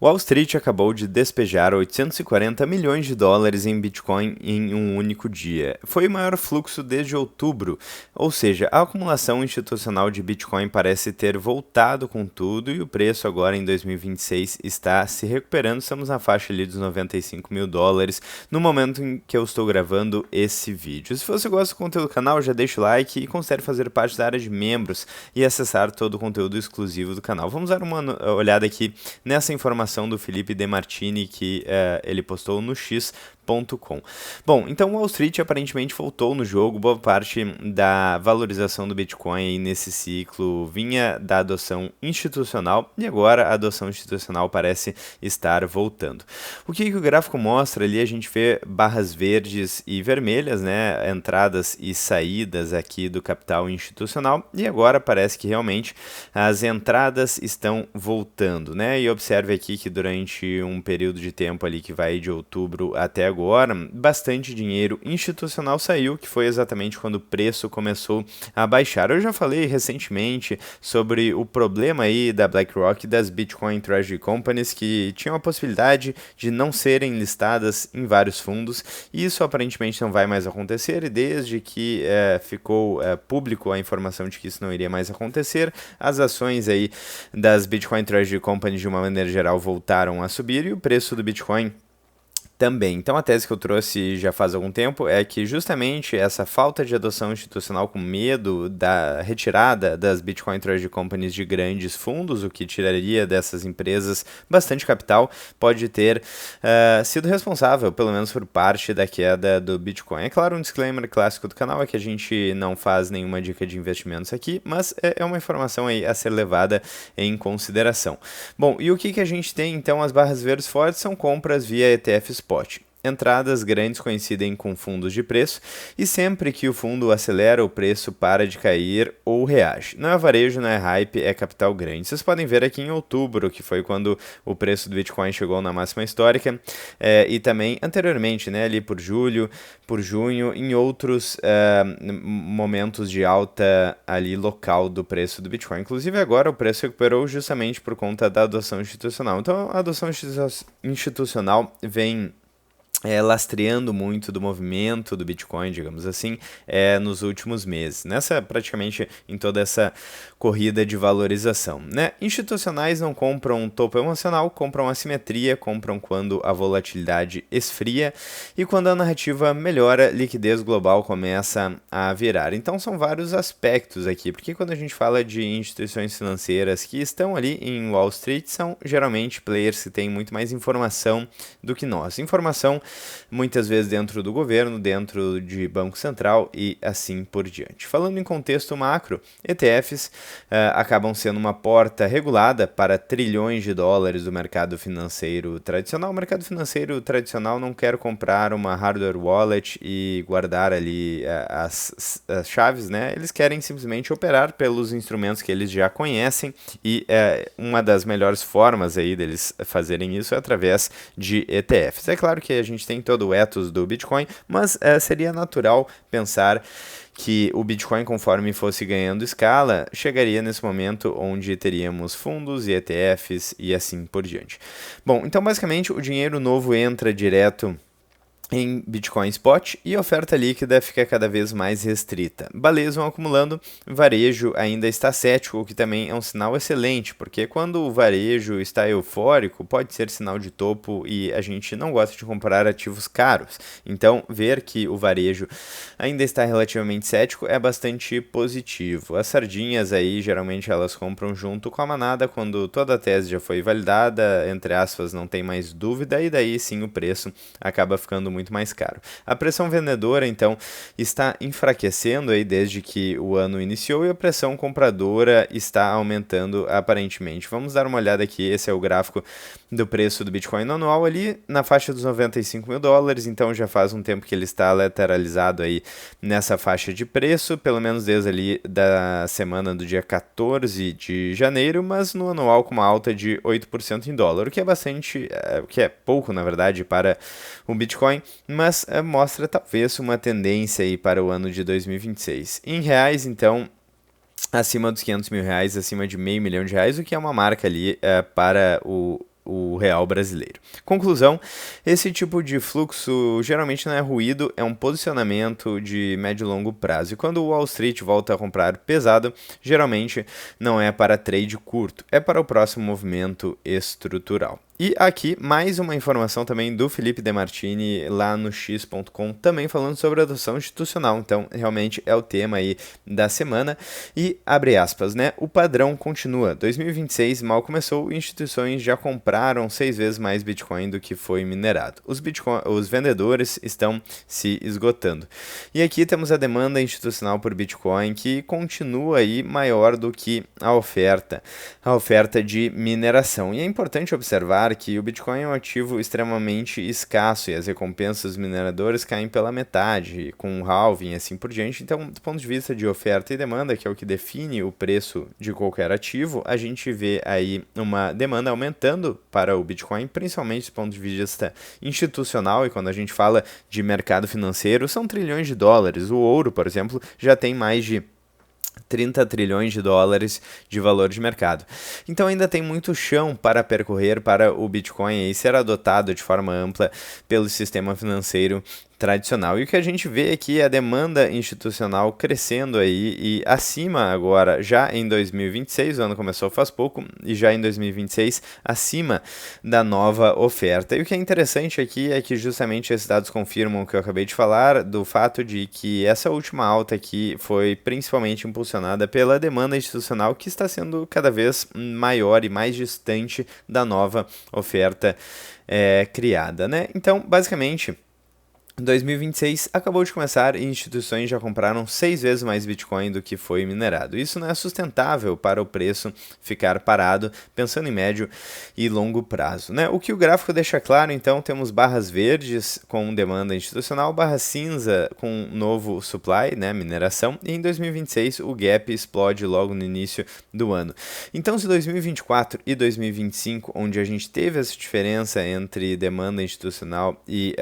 Wall Street acabou de despejar 840 milhões de dólares em Bitcoin em um único dia. Foi o maior fluxo desde outubro, ou seja, a acumulação institucional de Bitcoin parece ter voltado com tudo e o preço agora em 2026 está se recuperando. Estamos na faixa ali dos 95 mil dólares no momento em que eu estou gravando esse vídeo. Se você gosta do conteúdo do canal, já deixa o like e considere fazer parte da área de membros e acessar todo o conteúdo exclusivo do canal. Vamos dar uma olhada aqui nessa informação do Felipe De Martini que ele postou no X.com. Bom, então Wall Street aparentemente voltou no jogo. Boa parte da valorização do Bitcoin nesse ciclo vinha da adoção institucional e agora a adoção institucional parece estar voltando. O que o gráfico mostra ali? A gente vê barras verdes e vermelhas, né, entradas e saídas aqui do capital institucional, e agora parece que realmente as entradas estão voltando, né? E observe aqui que durante um período de tempo ali que vai de outubro até agora, bastante dinheiro institucional saiu, que foi exatamente quando o preço começou a baixar. Eu já falei recentemente sobre o problema aí da BlackRock e das Bitcoin Treasury Companies, que tinham a possibilidade de não serem listadas em vários fundos, e isso aparentemente não vai mais acontecer, e desde que ficou público a informação de que isso não iria mais acontecer, as ações aí das Bitcoin Treasury Companies de uma maneira geral voltaram a subir e o preço do Bitcoin também. Então a tese que eu trouxe já faz algum tempo é que justamente essa falta de adoção institucional com medo da retirada das Bitcoin Treasury Companies de grandes fundos, o que tiraria dessas empresas bastante capital, pode ter sido responsável, pelo menos por parte da queda do Bitcoin. É claro, um disclaimer clássico do canal é que a gente não faz nenhuma dica de investimentos aqui, mas é uma informação aí a ser levada em consideração. Bom, e o que a gente tem então? As barras verdes fortes são compras via ETF Spot. Entradas grandes coincidem com fundos de preço e sempre que o fundo acelera, o preço para de cair ou reage. Não é varejo, não é hype, é capital grande. Vocês podem ver aqui em outubro, que foi quando o preço do Bitcoin chegou na máxima histórica, e também anteriormente, né, ali por julho, por junho, em outros momentos de alta ali local do preço do Bitcoin. Inclusive agora o preço recuperou justamente por conta da adoção institucional. Então a adoção institucional vem lastreando muito do movimento do Bitcoin, digamos assim, nos últimos meses, praticamente em toda essa corrida de valorização, né? Institucionais não compram topo emocional, compram assimetria, compram quando a volatilidade esfria e quando a narrativa melhora, liquidez global começa a virar. Então são vários aspectos aqui, porque quando a gente fala de instituições financeiras que estão ali em Wall Street, são geralmente players que têm muito mais informação do que nós. Informação muitas vezes dentro do governo, dentro de Banco Central e assim por diante. Falando em contexto macro, ETFs acabam sendo uma porta regulada para trilhões de dólares do mercado financeiro tradicional. O mercado financeiro tradicional não quer comprar uma hardware wallet e guardar ali as chaves, né? Eles querem simplesmente operar pelos instrumentos que eles já conhecem e uma das melhores formas aí deles fazerem isso é através de ETFs. É claro que a gente tem todo o ethos do Bitcoin, mas seria natural pensar que o Bitcoin, conforme fosse ganhando escala, chegaria nesse momento onde teríamos fundos e ETFs e assim por diante. Bom, então basicamente o dinheiro novo entra direto em Bitcoin Spot e a oferta líquida fica cada vez mais restrita. Baleias vão acumulando, varejo ainda está cético, o que também é um sinal excelente, porque quando o varejo está eufórico, pode ser sinal de topo e a gente não gosta de comprar ativos caros. Então, ver que o varejo ainda está relativamente cético é bastante positivo. As sardinhas aí, geralmente elas compram junto com a manada quando toda a tese já foi validada, entre aspas, não tem mais dúvida, e daí sim o preço acaba ficando muito mais caro. A pressão vendedora, então, está enfraquecendo aí desde que o ano iniciou e a pressão compradora está aumentando aparentemente. Vamos dar uma olhada aqui, esse é o gráfico do preço do Bitcoin no anual ali na faixa dos 95 mil dólares, então já faz um tempo que ele está lateralizado aí nessa faixa de preço, pelo menos desde ali da semana do dia 14 de janeiro, mas no anual com uma alta de 8% em dólar, o que é bastante, o que é pouco na verdade para o Bitcoin, mas mostra talvez uma tendência aí para o ano de 2026. Em reais, então, acima dos 500 mil reais, acima de meio milhão de reais, o que é uma marca ali para o o real brasileiro. Conclusão, esse tipo de fluxo geralmente não é ruído, é um posicionamento de médio e longo prazo. E quando o Wall Street volta a comprar pesado, geralmente não é para trade curto, é para o próximo movimento estrutural. E aqui, mais uma informação também do Felipe Demartini, lá no x.com, também falando sobre adoção institucional. Então, realmente é o tema aí da semana. E, abre aspas, né? O padrão continua. 2026 mal começou e instituições já compraram 6 vezes mais Bitcoin do que foi minerado. Os vendedores estão se esgotando. E aqui temos a demanda institucional por Bitcoin, que continua aí maior do que a oferta de mineração. E é importante observar que o Bitcoin é um ativo extremamente escasso e as recompensas dos mineradores caem pela metade, com um halving e assim por diante. Então, do ponto de vista de oferta e demanda, que é o que define o preço de qualquer ativo, a gente vê aí uma demanda aumentando para o Bitcoin, principalmente do ponto de vista institucional, e quando a gente fala de mercado financeiro, são trilhões de dólares. O ouro, por exemplo, já tem mais de 30 trilhões de dólares de valor de mercado. Então ainda tem muito chão para percorrer para o Bitcoin e ser adotado de forma ampla pelo sistema financeiro tradicional. E o que a gente vê aqui é a demanda institucional crescendo aí e acima agora, já em 2026, o ano começou faz pouco, e já em 2026 acima da nova oferta. E o que é interessante aqui é que justamente esses dados confirmam o que eu acabei de falar, do fato de que essa última alta aqui foi principalmente impulsionada pela demanda institucional, que está sendo cada vez maior e mais distante da nova oferta criada, né? Então, basicamente, 2026 acabou de começar e instituições já compraram 6 vezes mais Bitcoin do que foi minerado. Isso não é sustentável para o preço ficar parado, pensando em médio e longo prazo, né? O que o gráfico deixa claro, então, temos barras verdes com demanda institucional, barra cinza com novo supply, né, mineração, e em 2026 o gap explode logo no início do ano. Então, se 2024 e 2025, onde a gente teve essa diferença entre demanda institucional e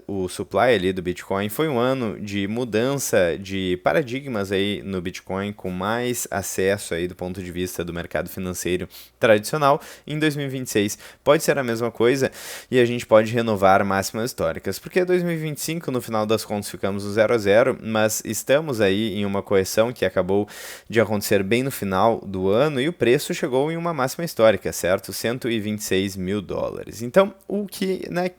o supply ali do Bitcoin, foi um ano de mudança de paradigmas aí no Bitcoin, com mais acesso aí do ponto de vista do mercado financeiro tradicional. Em 2026 pode ser a mesma coisa e a gente pode renovar máximas históricas, porque 2025 no final das contas ficamos no 0 a 0, mas estamos aí em uma correção que acabou de acontecer bem no final do ano e o preço chegou em uma máxima histórica, certo? 126 mil dólares. Então,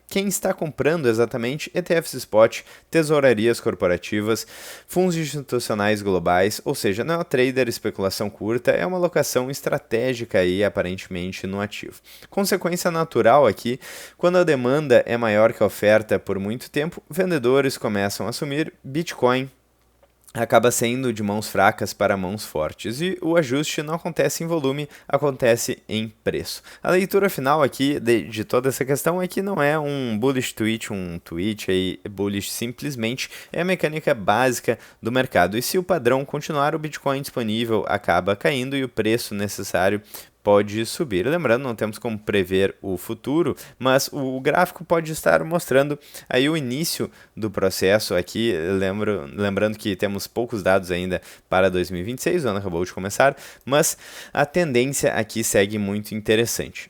quem está comprando exatamente ETFs spot, tesourarias corporativas, fundos institucionais globais, ou seja, não é um trader especulação curta, é uma alocação estratégica aí aparentemente no ativo. Consequência natural aqui, quando a demanda é maior que a oferta por muito tempo, vendedores começam a assumir Bitcoin acaba saindo de mãos fracas para mãos fortes e o ajuste não acontece em volume, acontece em preço. A leitura final aqui de toda essa questão é que não é um bullish tweet, um tweet aí bullish, simplesmente é a mecânica básica do mercado. E se o padrão continuar, o Bitcoin disponível acaba caindo e o preço necessário pode subir. Lembrando, não temos como prever o futuro, mas o gráfico pode estar mostrando aí o início do processo aqui, lembrando que temos poucos dados ainda para 2026, o ano acabou de começar, mas a tendência aqui segue muito interessante.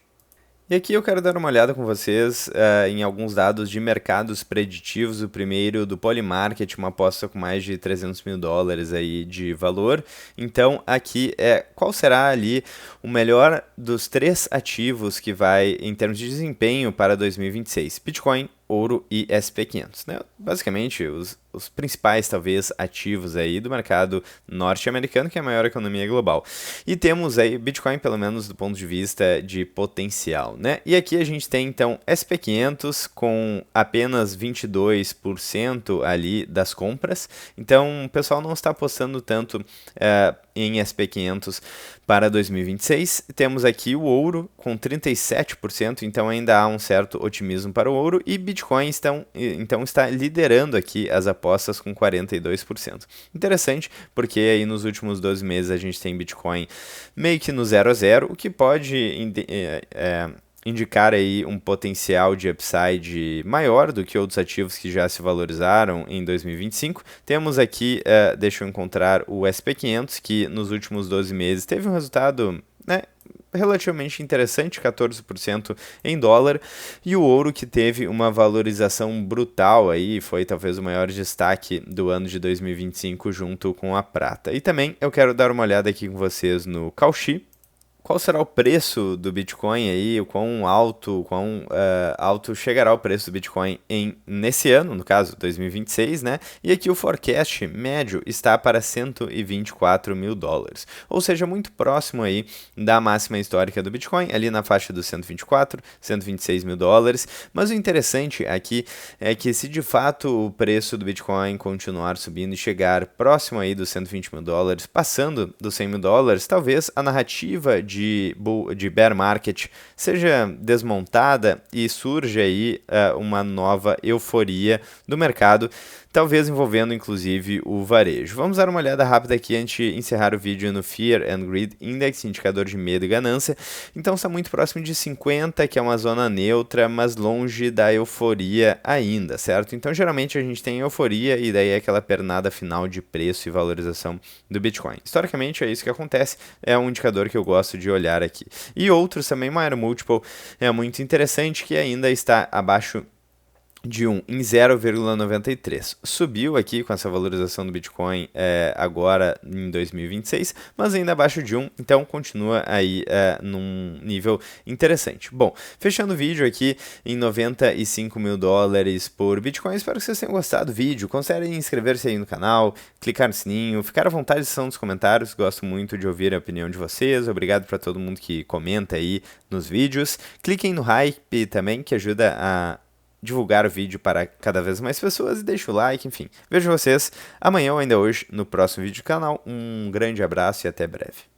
E aqui eu quero dar uma olhada com vocês em alguns dados de mercados preditivos. O primeiro do Polymarket, uma aposta com mais de 300 mil dólares aí de valor. Então aqui qual será ali o melhor dos 3 ativos que vai em termos de desempenho para 2026? Bitcoin, ouro e SP500, né? Basicamente os principais, talvez, ativos aí do mercado norte-americano, que é a maior economia global. E temos aí Bitcoin, pelo menos do ponto de vista de potencial, né? E aqui a gente tem, então, SP500 com apenas 22% ali das compras. Então, o pessoal não está apostando tanto em SP500 para 2026. Temos aqui o ouro com 37%, então ainda há um certo otimismo para o ouro, e Bitcoin então está liderando aqui as apostas com 42%. Interessante, porque aí nos últimos 12 meses a gente tem Bitcoin meio que no 0 a 0, o que pode indicar aí um potencial de upside maior do que outros ativos que já se valorizaram em 2025. Temos aqui, deixa eu encontrar o SP500, que nos últimos 12 meses teve um resultado, né, relativamente interessante, 14% em dólar, e o ouro que teve uma valorização brutal aí, foi talvez o maior destaque do ano de 2025 junto com a prata. E também eu quero dar uma olhada aqui com vocês no Cauchy. Qual será o preço do Bitcoin aí? O quão alto chegará o preço do Bitcoin nesse ano, no caso 2026, né? E aqui o forecast médio está para 124 mil dólares, ou seja, muito próximo aí da máxima histórica do Bitcoin, ali na faixa dos 124, 126 mil dólares. Mas o interessante aqui é que se de fato o preço do Bitcoin continuar subindo e chegar próximo aí dos 120 mil dólares, passando dos 100 mil dólares, talvez a narrativa de bear market seja desmontada e surge aí uma nova euforia do mercado, talvez envolvendo inclusive o varejo. Vamos dar uma olhada rápida aqui antes de encerrar o vídeo no Fear and Greed Index, indicador de medo e ganância. Então está muito próximo de 50, que é uma zona neutra, mas longe da euforia ainda, certo? Então geralmente a gente tem euforia e daí é aquela pernada final de preço e valorização do Bitcoin. Historicamente é isso que acontece, é um indicador que eu gosto de olhar aqui. E outros também, Maior Multiple é muito interessante, que ainda está abaixo de 1 em 0,93. Subiu aqui com essa valorização do Bitcoin agora em 2026, mas ainda abaixo de 1, então continua aí num nível interessante. Bom, fechando o vídeo aqui em 95 mil dólares por Bitcoin, espero que vocês tenham gostado do vídeo. Considerem inscrever-se aí no canal, clicar no sininho, ficar à vontade nos comentários, gosto muito de ouvir a opinião de vocês. Obrigado para todo mundo que comenta aí nos vídeos. Cliquem no hype também, que ajuda a divulgar o vídeo para cada vez mais pessoas, e deixa o like, enfim. Vejo vocês amanhã ou ainda hoje no próximo vídeo do canal. Um grande abraço e até breve.